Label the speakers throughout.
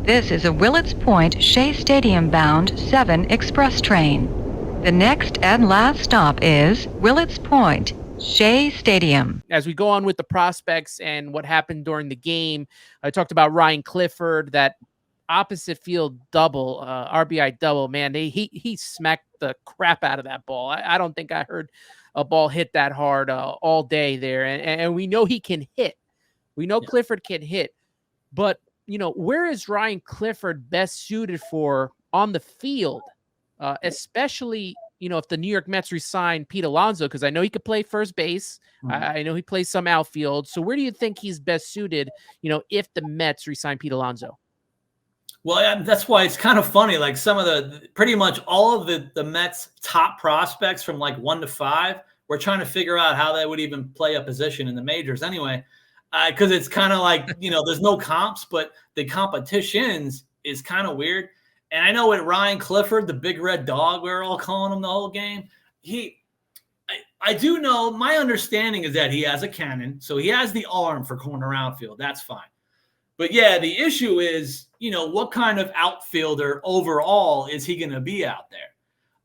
Speaker 1: This is a Willets Point Shea Stadium bound 7 express train. The next and last stop is Willets Point, Shea Stadium.
Speaker 2: As we go on with the prospects and what happened during the game, I talked about Ryan Clifford, that opposite field double, RBI double. Man, he smacked the crap out of that ball. I don't think I heard a ball hit that hard all day there. And we know he can hit. We know Clifford can hit. But, where is Ryan Clifford best suited for on the field, especially, if the New York Mets resign Pete Alonso, because I know he could play first base. I know he plays some outfield. So where do you think he's best suited, if the Mets resign Pete Alonso?
Speaker 3: Well, that's why it's kind of funny. Like pretty much all of the Mets top prospects from like 1 to 5, we're trying to figure out how they would even play a position in the majors anyway. Because it's kind of like, there's no comps, but the competitions is kind of weird. And I know with Ryan Clifford, the big red dog, we were all calling him the whole game. I do know, my understanding is that he has a cannon. So he has the arm for corner outfield. That's fine. But yeah, the issue is, what kind of outfielder overall is he going to be out there?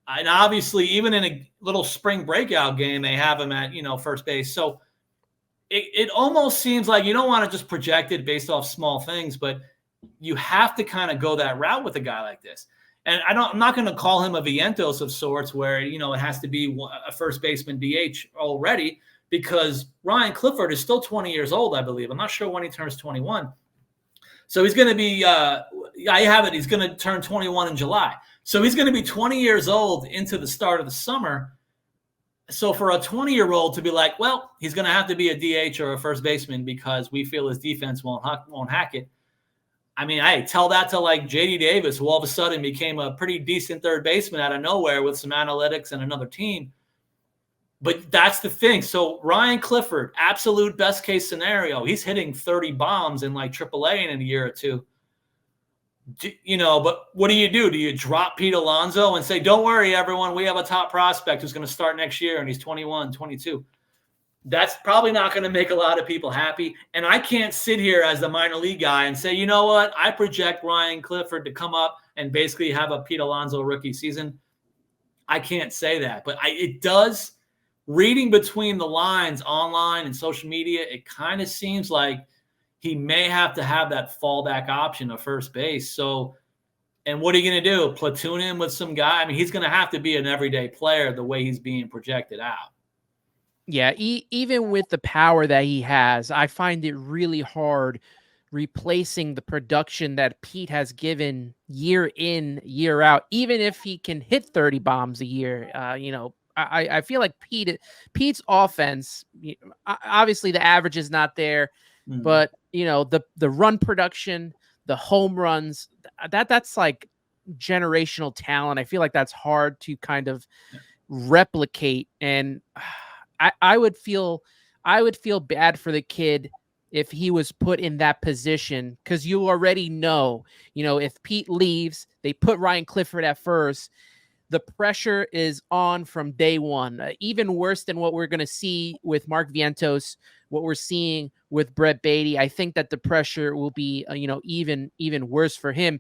Speaker 3: And obviously, even in a little spring breakout game, they have him at, first base. So it almost seems like you don't want to just project it based off small things, but you have to kind of go that route with a guy like this. And I'm not going to call him a Vientos of sorts where, it has to be a first baseman DH already, because Ryan Clifford is still 20 years old, I believe. I'm not sure when he turns 21. So he's going to be, I have it, he's going to turn 21 in July. So he's going to be 20 years old into the start of the summer. So for a 20-year-old to be like, well, he's going to have to be a DH or a first baseman because we feel his defense won't hack it. I mean, I tell that to like J.D. Davis, who all of a sudden became a pretty decent third baseman out of nowhere with some analytics and another team. But that's the thing. So Ryan Clifford, absolute best case scenario, he's hitting 30 bombs in like AAA in a year or two. But what do? Do you drop Pete Alonso and say, don't worry, everyone, we have a top prospect who's going to start next year and he's 21, 22? That's probably not going to make a lot of people happy. And I can't sit here as the minor league guy and say, you know what, I project Ryan Clifford to come up and basically have a Pete Alonso rookie season. I can't say that. But it does, reading between the lines online and social media, it kind of seems like he may have to have that fallback option of first base. So, and what are you going to do? Platoon him with some guy? I mean, he's going to have to be an everyday player the way he's being projected out.
Speaker 2: Yeah, even with the power that he has, I find it really hard replacing the production that Pete has given year in, year out, even if he can hit 30 bombs a year. I feel like Pete's offense, obviously the average is not there, but the run production, the home runs, that's like generational talent. I feel like that's hard to kind of replicate. And I would feel bad for the kid if he was put in that position, because you already know, if Pete leaves, they put Ryan Clifford at first. The pressure is on from day one, even worse than what we're going to see with Mark Vientos, what we're seeing with Brett Beatty. I think that the pressure will be, even worse for him.